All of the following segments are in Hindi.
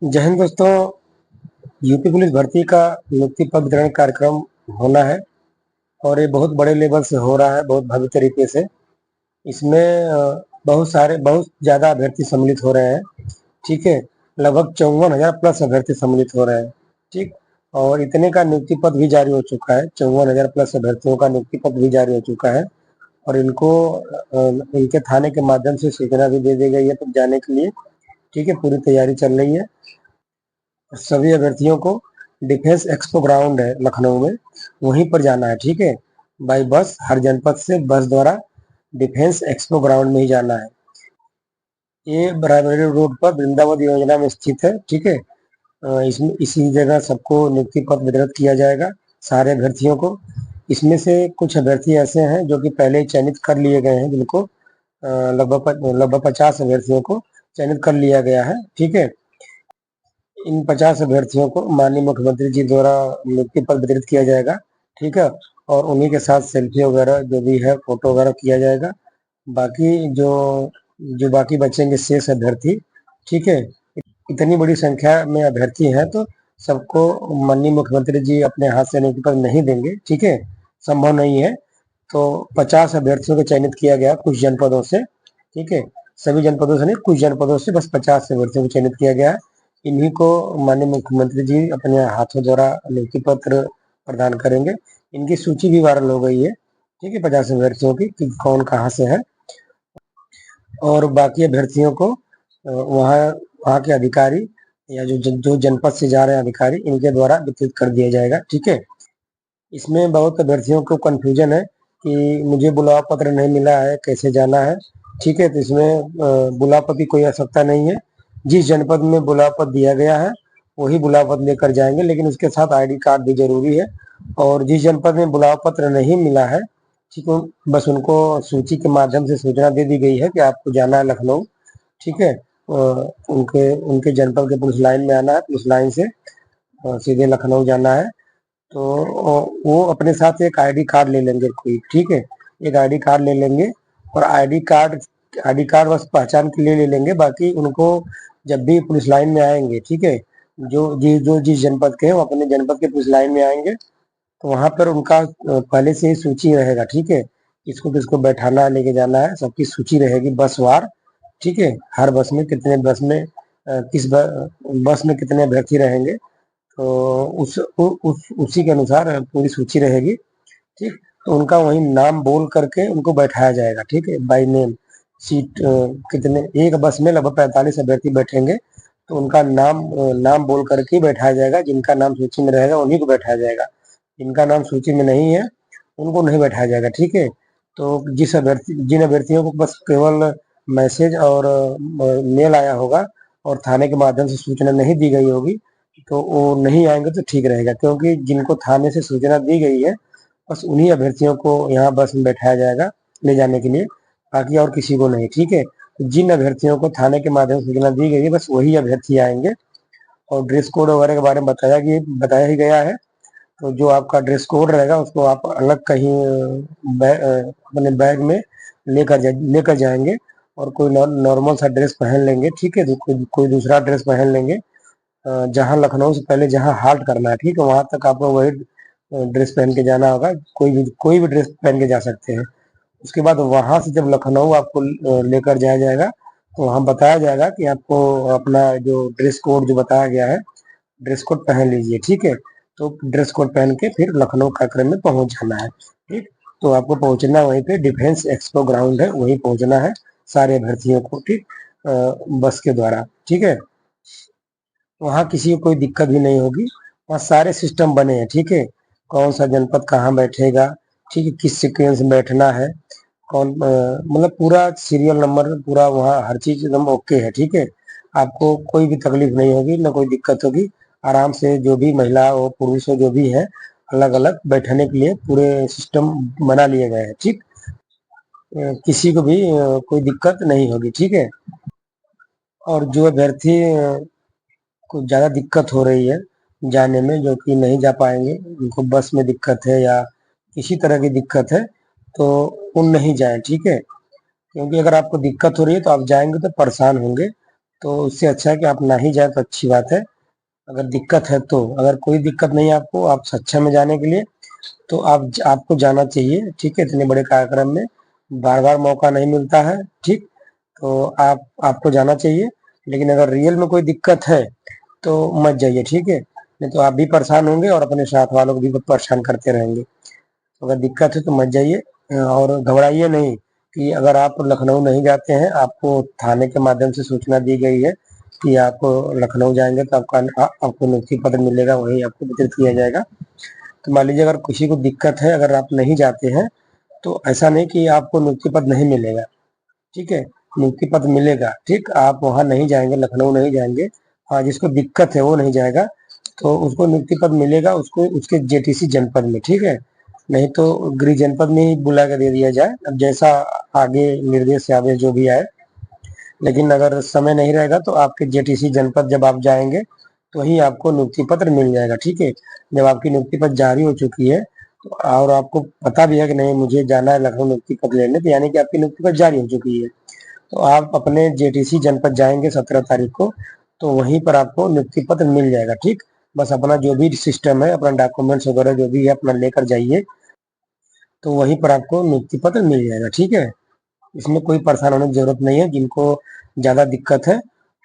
जय हिंद दोस्तों। यूपी पुलिस भर्ती का नियुक्ति पत्र वितरण कार्यक्रम होना है और ये बहुत बड़े लेवल से हो रहा है, बहुत भव्य तरीके से। इसमें बहुत ज़्यादा अभ्यर्थी सम्मिलित हो रहे हैं। ठीक है, लगभग 54,000 प्लस अभ्यर्थी सम्मिलित हो रहे हैं। ठीक, और इतने का नियुक्ति पत्र भी जारी हो चुका है। 54,000 प्लस अभ्यर्थियों का नियुक्ति पत्र भी जारी हो चुका है और इनको इनके थाने के माध्यम से सूचना भी दे दी गई है तब जाने के लिए। ठीक है, पूरी तैयारी चल रही है। सभी अभ्यर्थियों को डिफेंस एक्सपो ग्राउंड है लखनऊ में, वहीं पर जाना है। ठीक है, बाई बस हर जनपद से बस द्वारा डिफेंस एक्सपो ग्राउंड में ही जाना है। ये रायबरेली रोड पर वृंदावन योजना में स्थित है। ठीक है, इसमें इसी जगह सबको नियुक्ति पत्र वितरित किया जाएगा, सारे अभ्यर्थियों को। इसमें से कुछ अभ्यर्थी ऐसे हैं जो कि पहले ही चयनित कर लिए गए हैं, जिनको लगभग 50 अभ्यर्थियों को चयनित कर लिया गया है। ठीक है, इन 50 अभ्यर्थियों को माननीय मुख्यमंत्री जी द्वारा नियुक्ति पत्र वितरित किया जाएगा। ठीक है, और उन्हीं के साथ सेल्फी वगैरह जो भी है, फोटो वगैरह किया जाएगा। बाकी जो जो बाकी बचेंगे शेष अभ्यर्थी, ठीक है, इतनी बड़ी संख्या में अभ्यर्थी हैं तो सबको माननीय मुख्यमंत्री जी अपने हाथ से नियुक्ति पत्र नहीं देंगे। ठीक है, संभव नहीं है। तो 50 अभ्यर्थियों को चयनित किया गया कुछ जनपदों से। ठीक है, सभी जनपदों से नहीं, कुछ जनपदों से बस 50 अभ्यर्थियों को चयनित किया गया है। इन्हीं को माननीय मुख्यमंत्री जी अपने हाथों द्वारा नियुक्ति पत्र प्रदान करेंगे। इनकी सूची भी वायरल हो गई है। ठीक है, 50 अभ्यर्थियों की कि कौन कहाँ से है, और बाकी अभ्यर्थियों को वहाँ वहाँ के अधिकारी या जो जनपद से जा रहे हैं अधिकारी, इनके द्वारा वितरित कर दिया जाएगा। ठीक है, इसमें बहुत अभ्यर्थियों को कंफ्यूजन है कि मुझे बुलावा पत्र नहीं मिला है, कैसे जाना है। ठीक है, तो इसमें बुलावा पत्र की कोई आवश्यकता नहीं है। जिस जनपद में बुलावा पत्र दिया गया है वही बुलावा पत्र लेकर जाएंगे, लेकिन उसके साथ आईडी कार्ड भी जरूरी है। और जिस जनपद में बुलावा पत्र नहीं मिला है, ठीक है, बस उनको सूची के माध्यम से सूचना दे दी गई है कि आपको जाना है लखनऊ। ठीक है, उनके उनके जनपद के पुलिस लाइन में आना है, पुलिस लाइन से सीधे लखनऊ जाना है। तो वो अपने साथ एक आईडी कार्ड ले लेंगे कोई। ठीक है, एक आईडी कार्ड ले लेंगे और आईडी कार्ड बस पहचान के लिए ले लेंगे। बाकी उनको जब भी पुलिस लाइन में आएंगे, ठीक है, जो जिस जनपद के हैं वो अपने जनपद के पुलिस लाइन में आएंगे तो वहां पर उनका पहले से ही सूची रहेगा। ठीक है, किसको किसको बैठाना है, लेके जाना है, सबकी सूची रहेगी बसवार। ठीक है, हर बस में कितने बस में बस में कितने अभ्यर्थी रहेंगे, तो उसी के अनुसार पूरी सूची रहेगी। ठीक, तो उनका वही नाम बोल करके उनको बैठाया जाएगा। ठीक है, बाय नेम। सीट कितने, एक बस में लगभग 45 अभ्यर्थी बैठेंगे, तो उनका नाम बोल करके बैठाया जाएगा। जिनका नाम सूची में रहेगा उन्हीं को बैठाया जाएगा, जिनका नाम सूची में नहीं है उनको नहीं बैठाया जाएगा। ठीक है, तो जिन अभ्यर्थियों को बस केवल मैसेज और मेल आया होगा और थाने के माध्यम से सूचना नहीं दी गई होगी, तो वो नहीं आएंगे तो ठीक रहेगा, क्योंकि जिनको थाने से सूचना दी गई है बस उन्हीं अभ्यर्थियों को यहाँ बस में बैठाया जाएगा ले जाने के लिए, बाकी और किसी को नहीं। ठीक है, तो जिन अभ्यर्थियों को थाने के माध्यम से सूचना दी गई है बस वही अभ्यर्थी आएंगे। और ड्रेस कोड वगैरह के बारे में बताया ही गया है। तो जो आपका ड्रेस कोड रहेगा उसको आप अलग कहीं अपने बैग में लेकर जाएंगे और कोई नॉर्मल सा ड्रेस पहन लेंगे। ठीक है, तो कोई दूसरा ड्रेस पहन लेंगे। जहाँ लखनऊ से पहले जहाँ हाल्ट करना है, ठीक है, वहां तक आपको वही ड्रेस पहन के जाना होगा। कोई भी ड्रेस पहन के जा सकते हैं। उसके बाद वहां से जब लखनऊ आपको लेकर जाया जाएगा तो वहां बताया जाएगा कि आपको अपना जो ड्रेस कोड जो बताया गया है, ड्रेस कोड पहन लीजिए। ठीक है, तो ड्रेस कोड पहन के फिर लखनऊ कार्यक्रम में पहुंच जाना है। ठीक, तो आपको पहुंचना वहीं पे डिफेंस एक्सपो ग्राउंड है, वहीं पहुंचना है सारे अभ्यर्थियों को। ठीक, बस के द्वारा। ठीक है, वहाँ किसी को कोई दिक्कत भी नहीं होगी। वहाँ सारे सिस्टम बने हैं। ठीक है, कौन सा जनपद कहाँ बैठेगा, ठीक है, किस सीक्वेंस में बैठना है, मतलब पूरा सीरियल नंबर, पूरा वहाँ हर चीज एकदम ओके है। ठीक है, आपको कोई भी तकलीफ नहीं होगी, ना कोई दिक्कत होगी। आराम से जो भी महिला हो पुरुष हो जो भी है, अलग अलग बैठने के लिए पूरे सिस्टम बना लिए गए हैं। ठीक, किसी को भी कोई दिक्कत नहीं होगी। ठीक है, और जो अभ्यर्थी को ज़्यादा दिक्कत हो रही है जाने में, जो कि नहीं जा पाएंगे, उनको बस में दिक्कत है या किसी तरह की दिक्कत है, तो वो नहीं जाएं। ठीक है, क्योंकि अगर आपको दिक्कत हो रही है तो आप जाएंगे तो परेशान होंगे। तो उससे अच्छा है कि आप ना ही जाए तो अच्छी बात है। अगर दिक्कत है तो, अगर कोई दिक्कत नहीं है आपको, आप सक्षम में जाने के लिए, तो आपको जाना चाहिए, ठीक है। इतने बड़े कार्यक्रम में बार बार मौका नहीं मिलता है, ठीक। तो आपको जाना चाहिए। लेकिन अगर रियल में कोई दिक्कत है तो मत जाइए, ठीक है। नहीं तो आप भी परेशान होंगे और अपने साथ वालों को भी परेशान करते रहेंगे। तो अगर दिक्कत है तो मत जाइए। और घबराइए नहीं कि अगर आप लखनऊ नहीं जाते हैं, आपको थाने के माध्यम से सूचना दी गई है कि आप लखनऊ जाएंगे तो आपको नियुक्ति पत्र मिलेगा, वही आपको वितरित किया जाएगा। तो मान लीजिए अगर किसी को दिक्कत है, अगर आप नहीं जाते हैं, तो ऐसा नहीं कि आपको नियुक्ति पत्र नहीं मिलेगा, ठीक है। नियुक्ति पत्र मिलेगा, ठीक। आप वहाँ नहीं जाएंगे, लखनऊ नहीं जाएंगे, हाँ, जिसको दिक्कत है वो नहीं जाएगा, तो उसको नियुक्ति पत्र मिलेगा, उसको उसके जेटीसी जनपद में, ठीक है। नहीं तो गृह जनपद में ही बुला कर दे दिया जाए, अब जैसा आगे निर्देश या आदेश जो भी आए। लेकिन अगर समय नहीं रहेगा तो आपके जेटीसी जनपद जब आप जाएंगे तो वहीं आपको नियुक्ति पत्र मिल जाएगा, ठीक है। जब आपकी नियुक्ति पत्र जारी हो चुकी है तो, और आपको पता भी है कि नहीं मुझे जाना है लखनऊ नियुक्ति पत्र लेने, तो यानी कि आपकी नियुक्ति पत्र जारी हो चुकी है। तो आप अपने जेटीसी जनपद जाएंगे 17 तारीख को, तो वहीं पर आपको नियुक्ति पत्र मिल जाएगा, ठीक। बस अपना जो भी सिस्टम है, अपना डॉक्यूमेंट्स वगैरह जो भी है अपना लेकर जाइए, तो वहीं पर आपको नियुक्ति पत्र मिल जाएगा, ठीक है। इसमें कोई परेशान होने की जरूरत नहीं है। जिनको ज्यादा दिक्कत है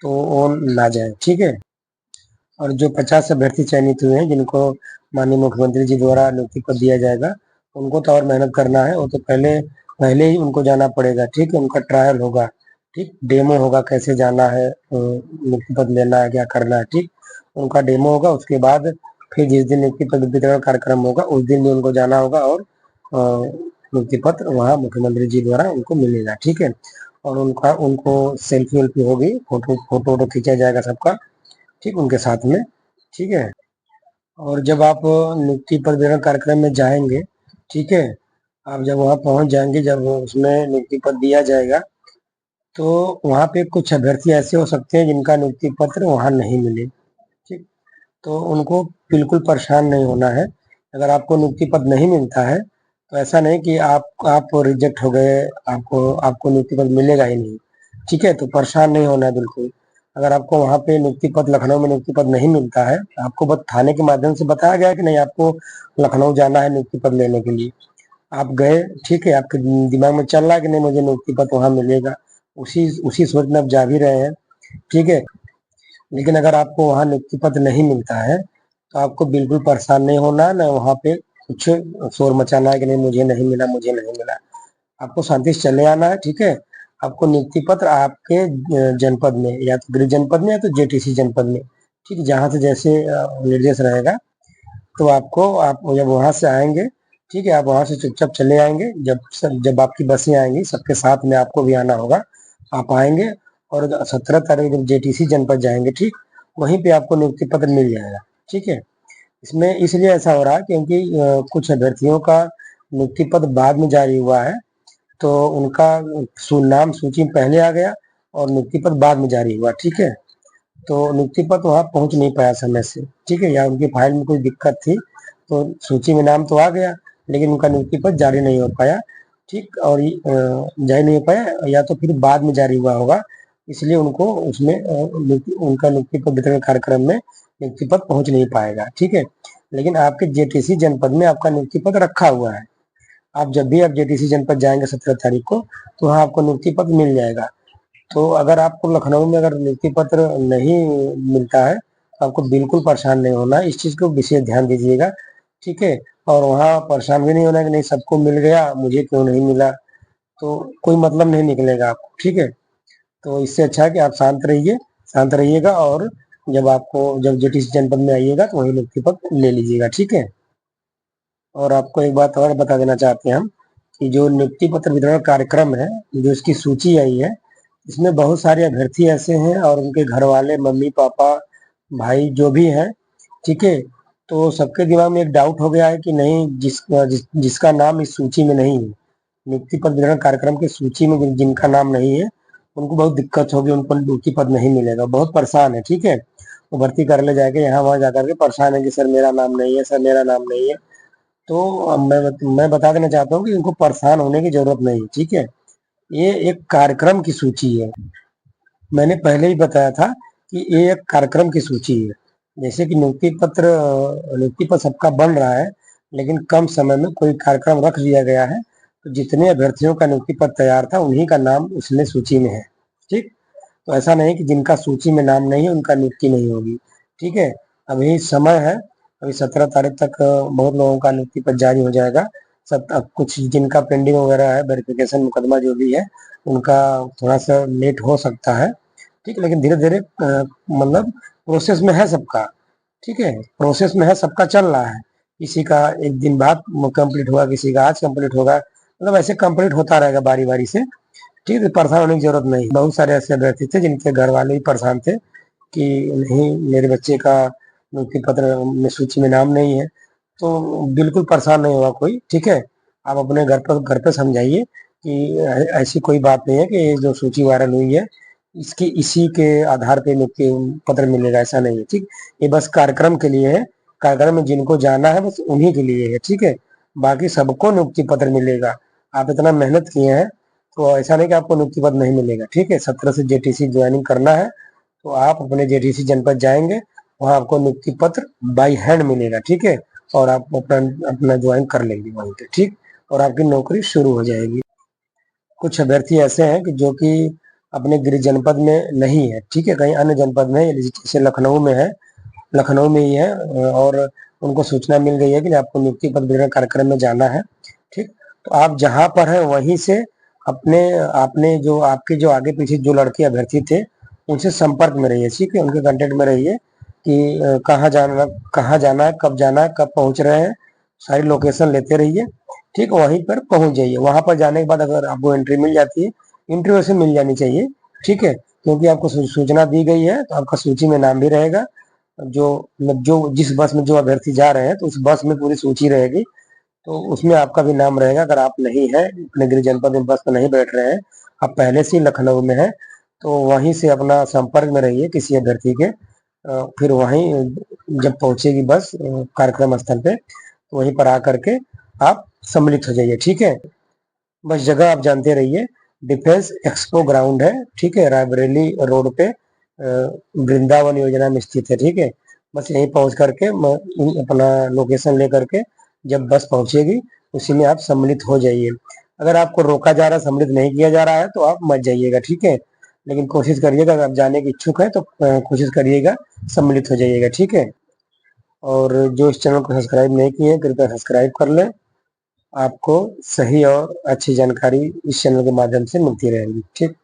तो वो ना जाए, ठीक है। और जो 50 अभ्यर्थी चयनित हुए हैं, जिनको माननीय मुख्यमंत्री जी द्वारा नियुक्ति पत्र दिया जाएगा, उनको तो और मेहनत करना है। वो तो पहले पहले ही उनको जाना पड़ेगा, ठीक है। उनका ट्रायल होगा, ठीक, डेमो होगा, कैसे जाना है, नियुक्ति पत्र लेना है, क्या करना है, ठीक। उनका डेमो होगा, उसके बाद फिर जिस दिन नियुक्ति पत्र वितरण कार्यक्रम होगा उस दिन भी उनको जाना होगा, और नियुक्ति पत्र वहाँ मुख्यमंत्री जी द्वारा उनको मिलेगा, ठीक है। और उनको सेल्फी वेल्फी होगी, फोटो फोटो वोटो खींचा जाएगा सबका, ठीक, उनके साथ में, ठीक है। और जब आप नियुक्ति पत्र कार्यक्रम में जाएंगे, ठीक है, आप जब वहाँ पहुँच जाएंगे, जब उसमें नियुक्ति पत्र दिया जाएगा, तो वहाँ पे कुछ अभ्यर्थी ऐसे हो सकते हैं जिनका नियुक्ति पत्र वहाँ नहीं मिले, ठीक। तो उनको बिल्कुल परेशान नहीं होना है। अगर आपको नियुक्ति पत्र नहीं मिलता है तो ऐसा नहीं कि आप रिजेक्ट हो गए, आपको आपको नियुक्ति पत्र मिलेगा ही नहीं, ठीक है। तो परेशान नहीं होना है बिल्कुल। अगर आपको वहाँ पे नियुक्ति पत्र, लखनऊ में नियुक्ति पत्र नहीं मिलता है, आपको बस थाने के माध्यम से बताया गया कि नहीं आपको लखनऊ जाना है नियुक्ति पत्र लेने के लिए, आप गए, ठीक है। आपके दिमाग में चल रहा है कि नहीं मुझे नियुक्ति पत्र वहाँ मिलेगा, उसी उसी सोच में आप जा भी रहे हैं, ठीक है। लेकिन अगर आपको वहाँ नियुक्ति पत्र नहीं मिलता है तो आपको बिल्कुल परेशान नहीं होना है, ना वहाँ पे कुछ शोर मचाना है कि नहीं मुझे नहीं मिला, मुझे नहीं मिला। आपको शांति से चले आना है, ठीक है। आपको नियुक्ति पत्र आपके जनपद में, या तो गृह जनपद में या तो जेटीसी जनपद में, ठीक, जहाँ से जैसे निर्देश रहेगा, तो आपको, आप जब वहाँ से आएंगे, ठीक है, आप वहाँ से चुपचाप चले आएंगे। जब आपकी बसें आएंगी सबके साथ में आपको भी आना होगा, आप आएंगे। और 17 तारीख जब जेटीसी जनपद जाएंगे, ठीक, वहीं पे आपको नियुक्ति पत्र मिल जाएगा, ठीक है। इसमें इसलिए ऐसा हो रहा है क्योंकि कुछ अभ्यर्थियों का नियुक्ति पत्र बाद में जारी हुआ है, तो उनका नाम सूची में पहले आ गया और नियुक्ति पत्र बाद में जारी हुआ, ठीक है। तो नियुक्ति पत्र वहाँ पहुँच नहीं पाया समय से, ठीक है, या उनकी फाइल में कोई दिक्कत थी, तो सूची में नाम तो आ गया लेकिन उनका नियुक्ति पत्र जारी नहीं हो पाया, ठीक। और जारी नहीं हो पाया, या तो फिर बाद में जारी हुआ होगा, इसलिए उनको उसमें उनका नियुक्ति पत्र वितरण कार्यक्रम में नियुक्ति पत्र पहुँच नहीं पाएगा, ठीक है। लेकिन आपके जेटीसी जनपद में आपका नियुक्ति पत्र रखा हुआ है। आप जब भी आप जेटीसी जनपद जाएंगे 17 तारीख को, तो वहाँ आपको नियुक्ति पत्र मिल जाएगा। तो अगर आपको लखनऊ में अगर नियुक्ति पत्र नहीं मिलता है तो आपको बिल्कुल परेशान नहीं होना है, इस चीज़ को विशेष ध्यान दीजिएगा, ठीक है। और वहाँ परेशान भी नहीं होना कि नहीं सबको मिल गया मुझे क्यों नहीं मिला, तो कोई मतलब नहीं निकलेगा आपको, ठीक है। तो इससे अच्छा है कि आप शांत रहिए, शांत रहिएगा, और जब जेटीसी जनपद में आइएगा तो वही नियुक्ति पत्र ले लीजिएगा, ठीक है। और आपको एक बात और बता देना चाहते हैं हम कि जो नियुक्ति पत्र वितरण कार्यक्रम है, जो इसकी सूची आई है, इसमें बहुत सारे अभ्यर्थी ऐसे हैं और उनके घर वाले, मम्मी पापा, भाई जो भी हैं, ठीक है। तो सबके दिमाग में एक डाउट हो गया है कि नहीं, जिसका नाम इस सूची में नहीं है, नियुक्ति पत्र वितरण कार्यक्रम की सूची में जिनका नाम नहीं है, उनको बहुत दिक्कत होगी, उनको नियुक्ति पत्र नहीं मिलेगा, बहुत परेशान है, ठीक है। वो भर्ती करने जाके यहाँ वहाँ जाकर के परेशान है कि सर मेरा नाम नहीं है, सर मेरा नाम नहीं है। तो मैं बता देना चाहता हूँ कि इनको परेशान होने की जरूरत नहीं, ठीक है। ये एक कार्यक्रम की सूची है, मैंने पहले ही बताया था कि ये एक कार्यक्रम की सूची है। जैसे कि नियुक्ति पत्र सबका बन रहा है, लेकिन कम समय में कोई कार्यक्रम रख दिया गया है, तो जितने अभ्यर्थियों का नियुक्ति पत्र तैयार था उन्हीं का नाम उसमें सूची में है। ठीक, तो ऐसा नहीं कि जिनका सूची में नाम नहीं है उनका नियुक्ति नहीं होगी। ठीक है, अभी समय है, अभी 17 तारीख तक बहुत लोगों का नियुक्ति पत्र जारी हो जाएगा। सब कुछ जिनका पेंडिंग वगैरह है, वेरिफिकेशन मुकदमा जो भी है, उनका थोड़ा सा लेट हो सकता है। ठीक है, लेकिन धीरे धीरे मतलब प्रोसेस में है सबका। ठीक है, प्रोसेस में है, सबका चल रहा है। किसी का एक दिन बाद कंप्लीट होगा, किसी का आज कंप्लीट होगा, मतलब ऐसे कंप्लीट होता रहेगा बारी बारी से। ठीक है, परेशान होने की जरूरत नहीं। बहुत सारे ऐसे अभ्यर्थी थे जिनके घर वाले ही परेशान थे कि नहीं, मेरे बच्चे का नियुक्ति पत्र में सूची में नाम नहीं है। तो बिल्कुल परेशान नहीं होगा कोई। ठीक है, आप अपने घर पे समझाइए कि ऐसी कोई बात नहीं है कि ये जो सूची वायरल हुई है इसकी इसी के आधार पे नियुक्ति पत्र मिलेगा, ऐसा नहीं है। ठीक, ये बस कार्यक्रम के लिए है। कार्यक्रम में जिनको जाना है बस उन्हीं के लिए है। ठीक है, बाकी सबको नियुक्ति पत्र मिलेगा। आप इतना मेहनत किए हैं तो ऐसा नहीं कि आपको नियुक्ति पत्र नहीं मिलेगा। ठीक है, 17 से जेटीसी ज्वाइनिंग करना है तो आप अपने जेटीसी जनपद जाएंगे, वहाँ आपको नियुक्ति पत्र बाई हैंड मिलेगा। ठीक है, और आप अपना अपना ज्वाइन कर लेंगे वहीं पे। ठीक, और आपकी नौकरी शुरू हो जाएगी। कुछ अभ्यर्थी ऐसे हैं कि जो कि अपने गृह जनपद में नहीं है। ठीक है, कहीं अन्य जनपद में है, जैसे लखनऊ में है, लखनऊ में ही है, और उनको सूचना मिल गई है कि आपको नियुक्ति पत्र वितरण कार्यक्रम में जाना है। ठीक, तो आप जहाँ पर है वहीं से अपने आपने जो आपके जो आगे पीछे जो लड़के अभ्यर्थी थे उनसे संपर्क में रहिए। ठीक है, उनके कांटेक्ट में रहिए कि कहाँ जाना है, कब जाना है, कब पहुंच रहे हैं, सारी लोकेशन लेते रहिए। ठीक, वहीं पर पहुंच जाइए। वहां पर जाने के बाद अगर आपको एंट्री मिल जाती है, एंट्री वैसे मिल जानी चाहिए। ठीक है, क्योंकि आपको सूचना दी गई है तो आपका सूची में नाम भी रहेगा। जो मतलब जो जिस बस में जो अभ्यर्थी जा रहे हैं तो उस बस में पूरी सूची रहेगी, तो उसमें आपका भी नाम रहेगा। अगर आप नहीं है, अपने गृह जनपद में बस में नहीं बैठ रहे हैं, आप पहले से ही लखनऊ में है, तो वहीं से अपना संपर्क में रहिए किसी अभ्यर्थी के। फिर वहीं जब पहुंचेगी बस कार्यक्रम स्थल पे, तो वहीं पर आकर के आप सम्मिलित हो जाइए। ठीक है, बस जगह आप जानते रहिए, डिफेंस एक्सपो ग्राउंड है। ठीक है, रायबरेली रोड पे वृंदावन योजना में स्थित है। ठीक है, बस यहीं पहुंच करके अपना लोकेशन ले करके जब बस पहुंचेगी उसी में आप सम्मिलित हो जाइए। अगर आपको रोका जा रहा है, सम्मिलित नहीं किया जा रहा है तो आप मत जाइएगा। ठीक है, लेकिन कोशिश करिएगा, अगर आप जाने के इच्छुक है तो कोशिश करिएगा, सम्मिलित हो जाइएगा। ठीक है, और जो इस चैनल को सब्सक्राइब नहीं किए कृपया सब्सक्राइब कर लें। आपको सही और अच्छी जानकारी इस चैनल के माध्यम से मिलती रहेगी। ठीक।